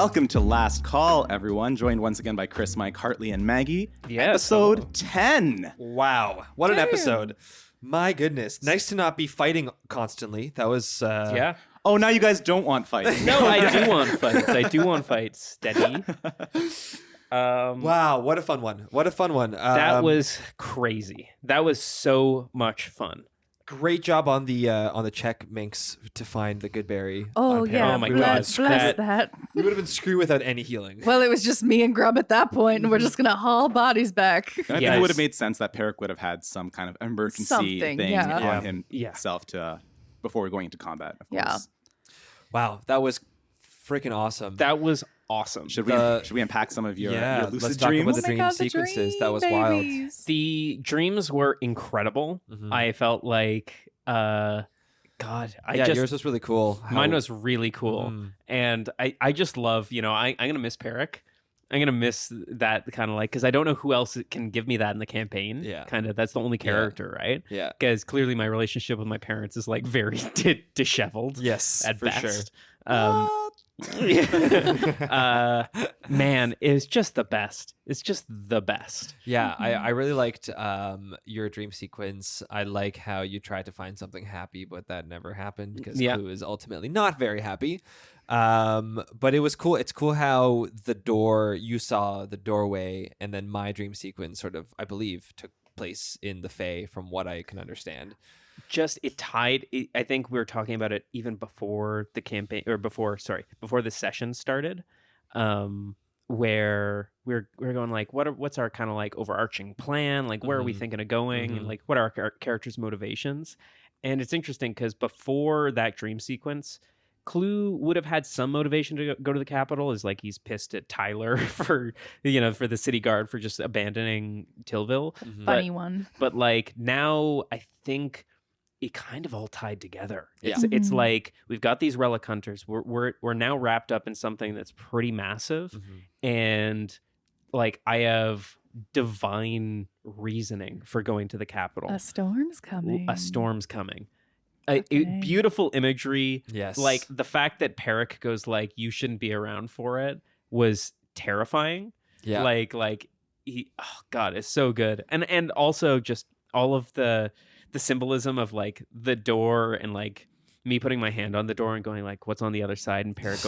Welcome to Last Call, everyone. Joined once again by Chris, Mike, Hartley, and Maggie. Yes. Episode 10. Wow. What an episode. My goodness. Nice to not be fighting constantly. That was... Yeah. Oh, now you guys don't want fighting. No, I do want fights. I do want fights. Steady. Wow. What a fun one. What a fun one. That was crazy. That was so much fun. Great job on the check minx to find the good berry. Oh, on yeah. Perry. Oh my bless God. that. We would have been screwed without any healing. Well, it was just me and Grub at that point, and we're just going to haul bodies back. I think Yes. it would have made sense that Peric would have had some kind of emergency Something, thing yeah. on himself to before going into combat, of course. Yeah. Wow. That was freaking awesome. That was awesome. Should we unpack some of your lucid let's talk dreams? about the Oh my dream God, the sequences. That was babies. The dreams were incredible. Mhm. I felt like, God, yours was really cool. Mine was really cool. And I just love, I'm going to miss Peric. I'm going to miss that kind of because I don't know who else can give me that in the campaign. Yeah. Kind of, that's the only character, right? Yeah. Because clearly my relationship with my parents is very disheveled. Yes, at for best. sure. Man, it's just the best. It's just the best. Yeah, I really liked your dream sequence. I like how you tried to find something happy, but that never happened because Clue is ultimately not very happy. But it was cool. It's cool how you saw the doorway, and then my dream sequence sort of, I believe, took place in the Fae, from what I can understand. I think we were talking about it even before the campaign, or before the session started, where we're going what's our kind of overarching plan, where are we thinking of going, and what are our characters' motivations. And it's interesting because before that dream sequence, Clue would have had some motivation to go to the Capitol, is he's pissed at Tyler for the city guard for just abandoning TillVille. Funny one. But now I think it kind of all tied together. It's we've got these relic hunters. We're now wrapped up in something that's pretty massive, and I have divine reasoning for going to the Capitol. A storm's coming. Beautiful imagery. Yes. The fact that Peric goes you shouldn't be around for it was terrifying. Yeah. It's so good. And also just all of the symbolism of the door, and me putting my hand on the door and going what's on the other side, and Peric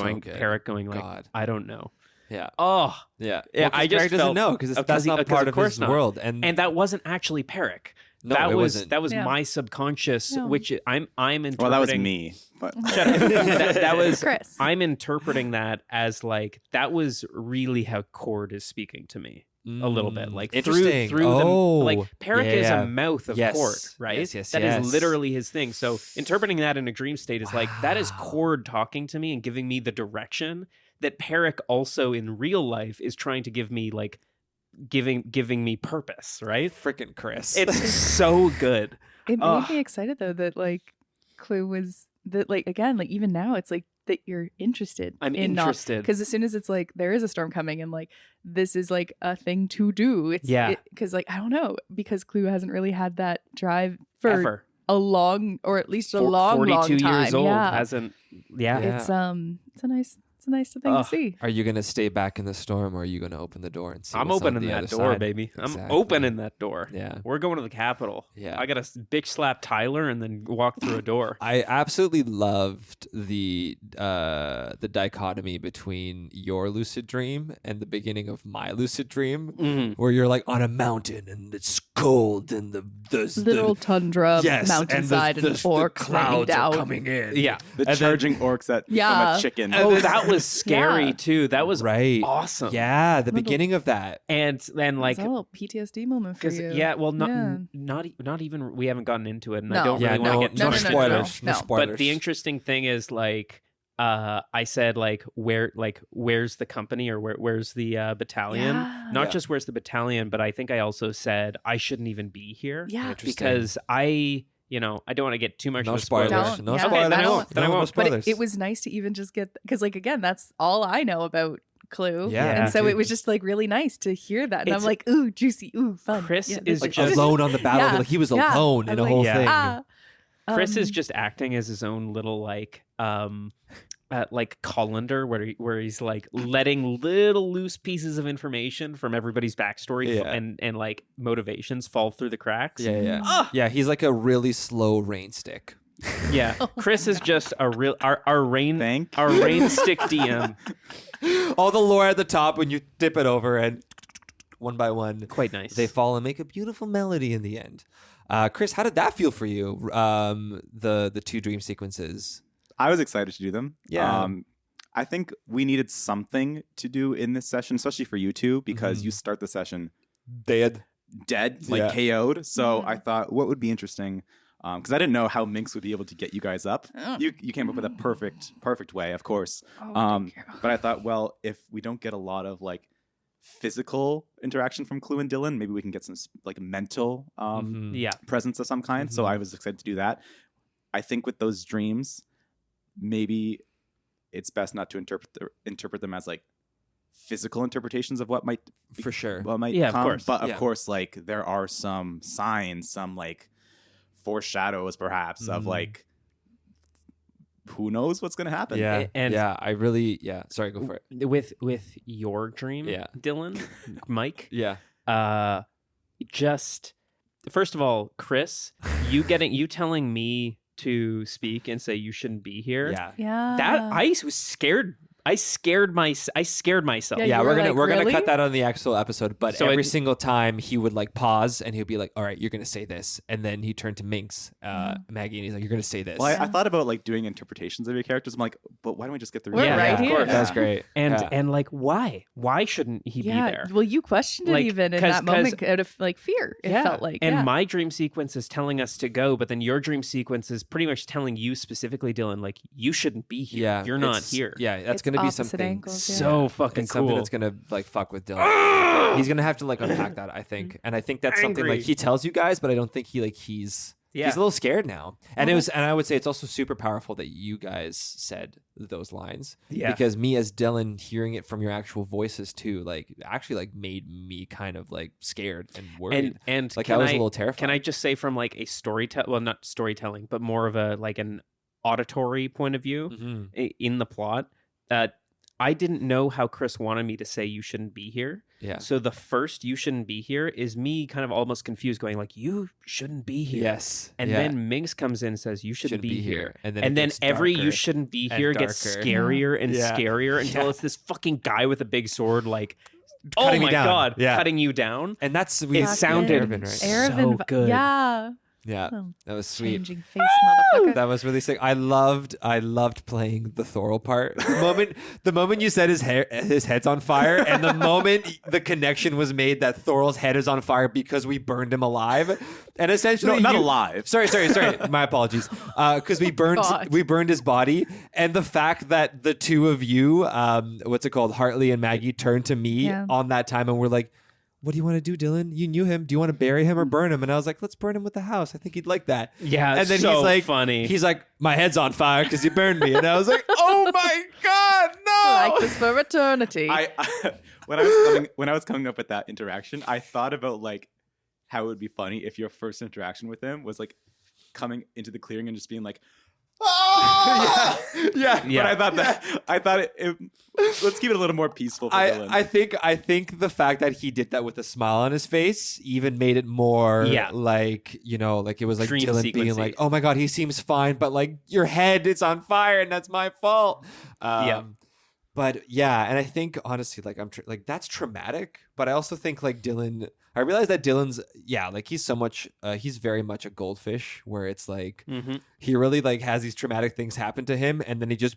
going God. I don't know. Yeah. Oh. Yeah. Yeah. I just doesn't know because that's not part of his world. And that wasn't actually Peric. No, it wasn't. That was my subconscious, which I'm interpreting. Well, that was me. But Shut up. that was Chris. I'm interpreting that as that was really how Cord is speaking to me a little bit, interesting. through them. Peric is a mouth of Yes. Cord, right? Yes. That is literally his thing. So interpreting that in a dream state is that is Cord talking to me and giving me the direction that Peric also in real life is trying to give me, giving me purpose, right? Freaking Chris. It's so good. It made me excited, though, that Clue was that again, even now it's that you're interested. I'm in interested because as soon as it's there is a storm coming, and this is a thing to do. It's because I don't know, because Clue hasn't really had that drive for Ever. a long, or at least a long 42 time. years old Yeah. hasn't. It's a nice thing to see. Are you going to stay back in the storm, or are you going to open the door and see I'm what's on opening the that other door, side? baby. Exactly. I'm opening that door. Yeah. We're going to the Capitol. Yeah. I got to bitch slap Tyler and then walk through a door. I absolutely loved the dichotomy between your lucid dream and the beginning of my lucid dream, where you're on a mountain and it's cold and the Little tundra mountainside and orcs clouds down. are coming in. Yeah. the charging orcs from a chicken. Oh, that was scary Yeah. too. That was Right. awesome. Yeah, the beginning of that. And then It's a little PTSD moment for you. not even, we haven't gotten into it, and I No. don't Yeah, really want to get too no much spoilers. into No No. spoilers. But the interesting thing is I said where's the company, or where's the battalion? Yeah. Not just where's the battalion, but I think I also said I shouldn't even be here. Yeah. Interesting. Because I don't want to get too much No of a spoiler. spoilers. Don't. No Yeah. spoilers. Then I won't. Then I No won't. But spoilers. it was nice to even just get, because again, that's all I know about Clue. Yeah. And so it was just really nice to hear that. And It's- I'm ooh, juicy, ooh, fun. Chris Yeah, is this just- alone on the battlefield. Yeah. He was Yeah. alone in I'm a whole Yeah. thing. Ah. Chris is just acting as his own little like colander where he's like letting little loose pieces of information from everybody's backstory and like motivations fall through the cracks. Yeah, he's like a really slow rain stick. Yeah, Chris is just a real our rain stick DM. All the lore at the top when you dip it over and one by one, quite nice. They fall and make a beautiful melody in the end. Chris, how did that feel for you? The 2 dream sequences. I was excited to do them. Yeah. I think we needed something to do in this session, especially for you two, because you start the session dead, like KO'd. So I thought, what would be interesting? Because I didn't know how Minx would be able to get you guys up. You came up with a perfect way, of course. But I thought, well, if we don't get a lot of like physical interaction from Clue and Dylan, maybe we can get some like mental presence of some kind. So I was excited to do that. I think with those dreams, maybe it's best not to interpret them as like physical interpretations of what might be, for sure. What might come. Of course. But of course, like there are some signs, some like foreshadows perhaps of like who knows what's gonna happen. I really sorry, go for it. With your dream, Dylan, Mike. Just first of all, Chris, you telling me to speak and say you shouldn't be here. That I was scared. I scared myself. Yeah, we're gonna cut that on the actual episode. But so every single time he would like pause and he'd be like, "All right, you're gonna say this," and then he turned to Minx, Maggie, and he's like, "You're gonna say this." Well, I thought about like doing interpretations of your characters. I'm like, but why don't we just get the right here? Of course, that's great. And like, why shouldn't he be there? Well, you questioned it even in that moment out of like fear. It felt like, and my dream sequence is telling us to go, but then your dream sequence is pretty much telling you specifically, Dylan, like you shouldn't be here. Yeah, you're not here. Yeah, that's gonna be something angles, so fucking it's cool. Something that's gonna like fuck with Dylan. He's gonna have to like unpack that, I think, and I think that's something like he tells you guys, but I don't think he's a little scared now. And I would say it's also super powerful that you guys said those lines, because me as Dylan hearing it from your actual voices too, like actually like made me kind of like scared and worried, and like I was a little terrified. Can I just say from like a not storytelling, but more of a like an auditory point of view in the plot that. I didn't know how Chris wanted me to say you shouldn't be here. Yeah. So the first you shouldn't be here is me kind of almost confused going like, you shouldn't be here. Yes. And then Minx comes in and says, you shouldn't be here. And then every you shouldn't be here gets scarier and scarier until it's this fucking guy with a big sword like, cutting oh my God, yeah. cutting you down. And that's, it sounded so good. Yeah, that was sweet. Changing face, motherfucker. That was really sick. I loved playing the Thorol part. The moment you said his head's on fire, and the moment the connection was made that Thorol's head is on fire because we burned him alive, and essentially not alive. Sorry. My apologies. Because we burned his body, and the fact that the two of you, what's it called, Hartley and Maggie, turned to me on that time and were like, what do you want to do, Dylan? You knew him. Do you want to bury him or burn him? And I was like, let's burn him with the house. I think he'd like that. Yeah, and then so he's like, funny. He's like, my head's on fire because you burned me. And I was like, oh my God, no! Like this for eternity. When I was coming up with that interaction, I thought about like how it would be funny if your first interaction with him was like coming into the clearing and just being like, oh! yeah. But I thought it let's keep it a little more peaceful for Dylan. I think the fact that he did that with a smile on his face even made it more like, you know, like it was like Dream Dylan sequencey. being like, oh my God, he seems fine, but like your head is on fire and that's my fault. But yeah, and I think honestly, like like that's traumatic. But I also think like Dylan, I realize that Dylan's like he's very much a goldfish, where it's like he really like has these traumatic things happen to him, and then he just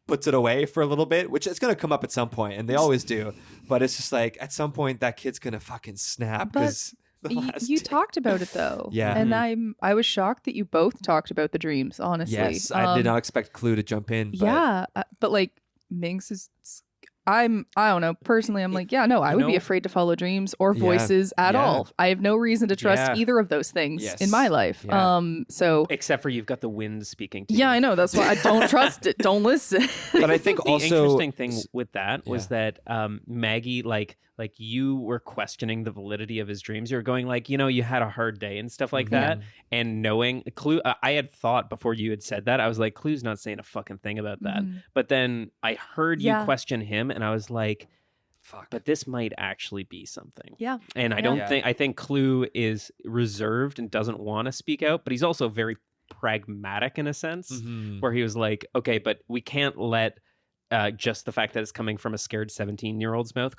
puts it away for a little bit, which is gonna come up at some point, and they always do. But it's just like at some point that kid's gonna fucking snap because. You talked about it though, yeah, and I was shocked that you both talked about the dreams. Honestly, yes, I did not expect Clue to jump in. But... but like. Minx is I don't know, personally I'm like, I would be afraid to follow dreams or voices at all. I have no reason to trust either of those things in my life. So except for you've got the wind speaking to you. I know, that's why I don't trust it. Don't listen. But I think the also interesting thing with that was that Maggie like like you were questioning the validity of his dreams. You were going like, you had a hard day and stuff like that. And knowing Clue, I had thought before you had said that, I was like, Clue's not saying a fucking thing about that. But then I heard you question him, and I was like, fuck, but this might actually be something. Yeah. And I think Clue is reserved and doesn't want to speak out, but he's also very pragmatic in a sense, where he was like, okay, but we can't let just the fact that it's coming from a scared 17-year-old's mouth,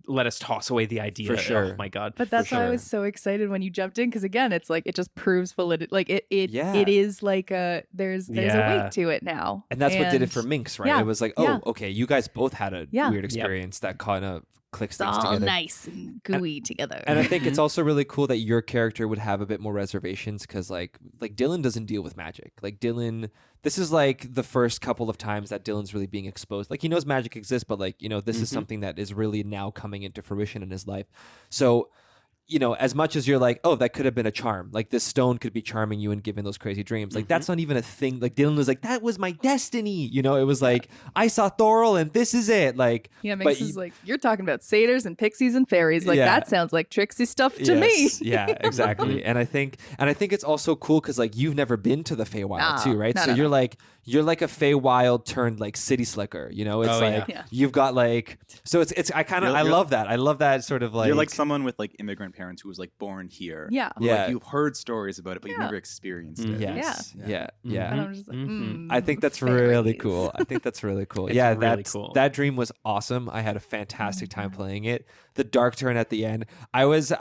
let us toss away the idea. For sure. Oh my God. But that's why I was so excited when you jumped in, because again, it's like it just proves validity. Like it is like there's a weight to it now. And that's what did it for Minx, right? Yeah. It was like, okay, you guys both had a weird experience that kind of clicks things together. All nice and gooey together. And I think it's also really cool that your character would have a bit more reservations, because like Dylan doesn't deal with magic. Like Dylan, this is like the first couple of times that Dylan's really being exposed. Like he knows magic exists, but like, this is something that is really now coming into fruition in his life. So, as much as you're like, oh, that could have been a charm. Like this stone could be charming you and giving those crazy dreams. Like that's not even a thing. Like Dylan was like, that was my destiny. It was like, I saw Thorol and this is it. Like, Minx is like, you're talking about satyrs and pixies and fairies. Like that sounds like tricksy stuff to me. Yeah, exactly. And I think it's also cool because like you've never been to the Feywild too, right? So you're like a Feywild turned like city slicker. It's you've got like, so it's I love that. I love that sort of like, you're like someone with like immigrant parents who was like born here. Yeah. Like you've heard stories about it, but you've never experienced it. Yes. Yeah. And I'm just like, I think that's really cool. It's really cool. That dream was awesome. I had a fantastic time playing it. The dark turn at the end, I was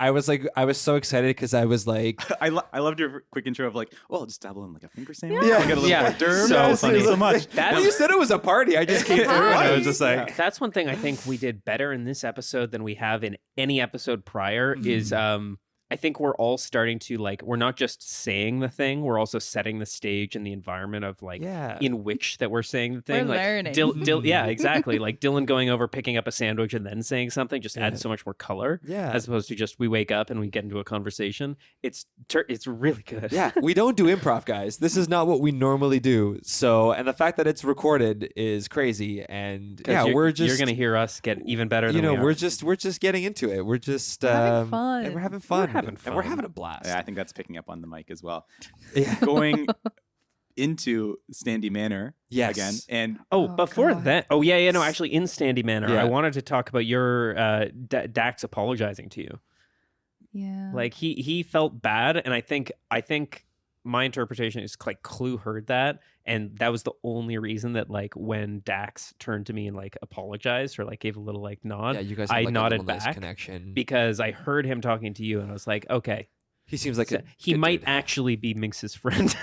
so excited because I was like, I loved your quick intro of like, well, just dabble in like a finger sandwich. Yeah. Get a little hors d'oeuvre. So funny. So much. Well, you said it was a party. I just came through and I was just like, that's one thing I think we did better in this episode than we have in any episode prior is I think we're all starting to like, we're not just saying the thing, we're also setting the stage and the environment of like in which that we're saying the thing. We're like learning. yeah, exactly. Like Dylan going over, picking up a sandwich and then saying something just adds so much more color. Yeah. As opposed to just we wake up and we get into a conversation. It's really good. Yeah. We don't do improv, guys. This is not what we normally do. So, and the fact that it's recorded is crazy. And you're going to hear us get even better than we are. we're just getting into it. We're just having fun. And we're having fun. And we're having a blast. Yeah, I think that's picking up on the mic as well. Yeah. Going into Standy Manor again. And before that, actually in Standy Manor, I wanted to talk about your Dax apologizing to you. Yeah. Like he felt bad, and I think my interpretation is like Clue heard that, and that was the only reason that like when Dax turned to me and like apologized or like gave a little like nod, you guys I like nodded a back nice connection because I heard him talking to you, and I was like, okay, he seems like he might actually be Minx's friend,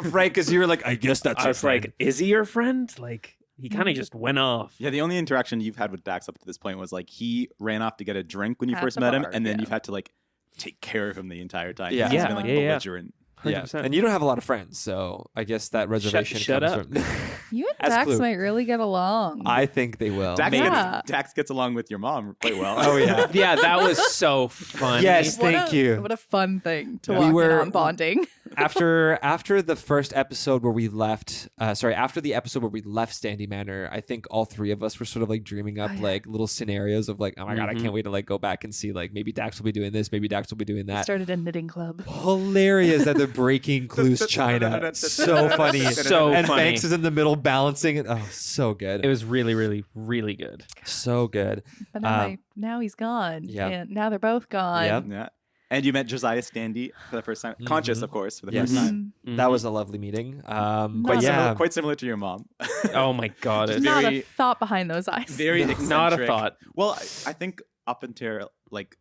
right? Because you were like, I guess that's. I was like, is he your friend? Like. He kind of just went off. Yeah, the only interaction you've had with Dax up to this point was like he ran off to get a drink when you first met him, and then you've had to like take care of him the entire time. Yeah, he's been like belligerent. 100%. Yeah, and you don't have a lot of friends, so I guess that reservation Shut comes up. from. You and Dax might really get along. I think they will. Dax gets along with your mom quite well. Oh yeah, yeah, that was so funny. Yes, thank you. What a fun thing to walk in on bonding. after the first episode where we left, after the episode where we left Standy Manor, I think all three of us were sort of like dreaming up like little scenarios of like, oh my god, I can't wait to like go back and see like maybe Dax will be doing this, maybe Dax will be doing that. Started a knitting club. Hilarious that they're breaking Clue's China. So funny. And funny. Banks is in the middle balancing it. Oh, so good. It was really, really, really good. So good. But now he's gone. Yeah. And now they're both gone. Yep. Yeah. And you met Josiah Standy for the first time. Conscious, of course, for the first time. That was a lovely meeting. Quite similar to your mom. Oh my god. There's not a thought behind those eyes. Very eccentric. Not a thought. Well, I think up until like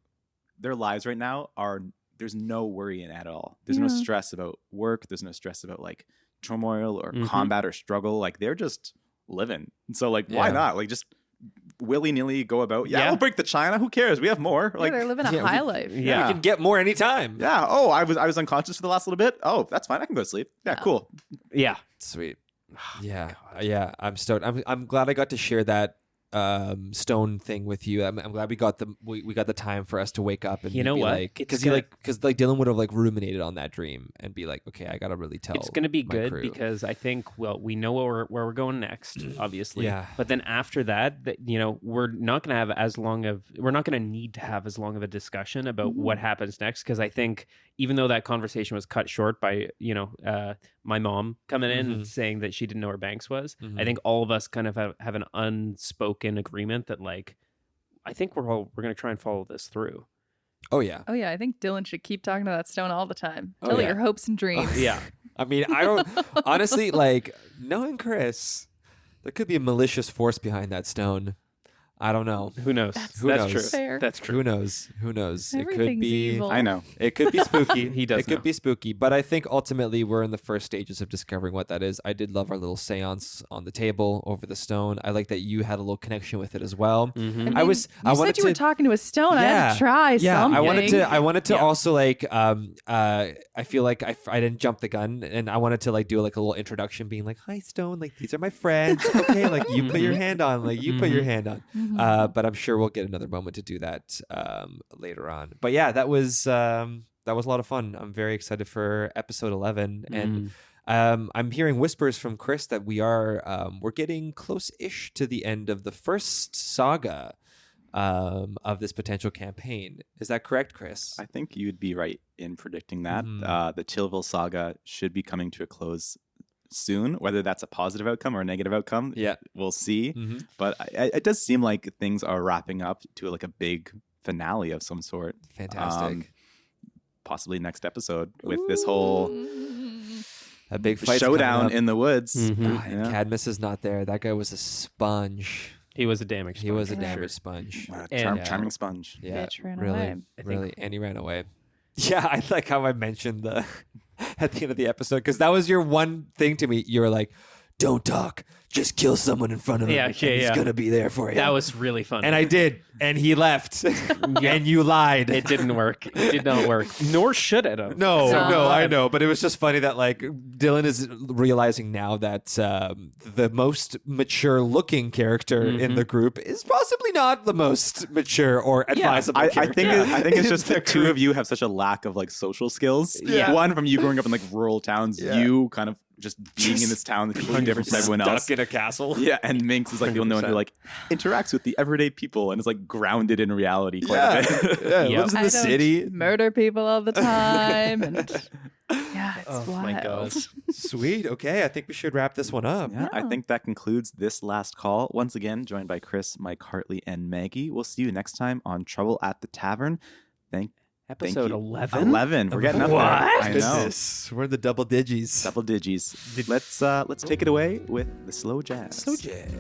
their lives right now there's no worry in at all. There's no stress about work. There's no stress about like turmoil or combat or struggle. Like they're just living. And so like, why not? Like just willy-nilly go about. Yeah, we'll break the China. Who cares? We have more. Like they're living a high life. Yeah, we can get more anytime. Yeah. Oh, I was unconscious for the last little bit. Oh, that's fine. I can go to sleep. Yeah, cool. Yeah. Sweet. Yeah. Yeah. I'm stoked. I'm glad I got to share that stone thing with you. I'm glad we got the time for us to wake up and you know what, because Dylan would have like ruminated on that dream and be like, okay, I gotta really tell. It's gonna be good crew. because I think we know where we're going next, obviously. Yeah. But then after that, we're not gonna need to have as long of a discussion about what happens next, because I think even though that conversation was cut short by my mom coming in and saying that she didn't know where Banks was, I think all of us kind of have an unspoken agreement that like I think we're going to try and follow this through. Oh yeah. I think Dylan should keep talking to that stone all the time. Tell it your hopes and dreams. Yeah. I mean, I don't honestly, like, knowing Chris, there could be a malicious force behind that stone. I don't know. Who knows? That's true. fair. That's true. Who knows? Everything's it could be evil. I know. It could be spooky. He does It could be spooky, but I think ultimately we're in the first stages of discovering what that is. I did love our little seance on the table over the stone. I like that you had a little connection with it as well. Mm-hmm. I said you were talking to a stone. I had to try something. I wanted to also like I feel like I didn't jump the gun, and I wanted to like do like a little introduction, being like, "Hi, Stone. Like, these are my friends. Okay, like you put your hand on. Like you put your hand on." But I'm sure we'll get another moment to do that later on. But yeah, that was a lot of fun. I'm very excited for episode 11, and I'm hearing whispers from Chris that we're getting close-ish to the end of the first saga of this potential campaign. Is that correct, Chris? I think you'd be right in predicting that. The TillVille saga should be coming to a close soon. Whether that's a positive outcome or a negative outcome, we'll see. But it does seem like things are wrapping up to like a big finale of some sort. Fantastic. Possibly next episode with this whole a big fight showdown in the woods. Cadmus is not there. That guy was a sponge. He was a damaged sponge. He was a damaged sponge. Charming sponge. Yeah, Bitch ran really, away. really. And he ran away. Yeah, I like how I mentioned at the end of the episode, because that was your one thing to me. You were like, "Don't talk, just kill someone in front of him. He's gonna be there for you." That was really funny. And I did, and he left, and you lied. It didn't work. It did not work. Nor should it have. No, I know, but it was just funny that like Dylan is realizing now that the most mature-looking character in the group is possibly not the most mature or advisable character. I think it's just the two of you have such a lack of like social skills. One from you growing up in like rural towns, you kind of just being in this town, completely different to everyone else. Stuck in a castle. Yeah, and Minx is like the only one who like interacts with the everyday people and is like grounded in reality quite a bit. Lives in the city. Murder people all the time, and it's wild. My God. Sweet. Okay, I think we should wrap this one up. Yeah, I think that concludes this last call. Once again, joined by Chris, Mike Hartley, and Maggie. We'll see you next time on Trouble at the Tavern. Episode 11? 11. We're getting up there. I know. We're the double digis. Double digis. Let's take it away with the slow jazz. Slow jazz.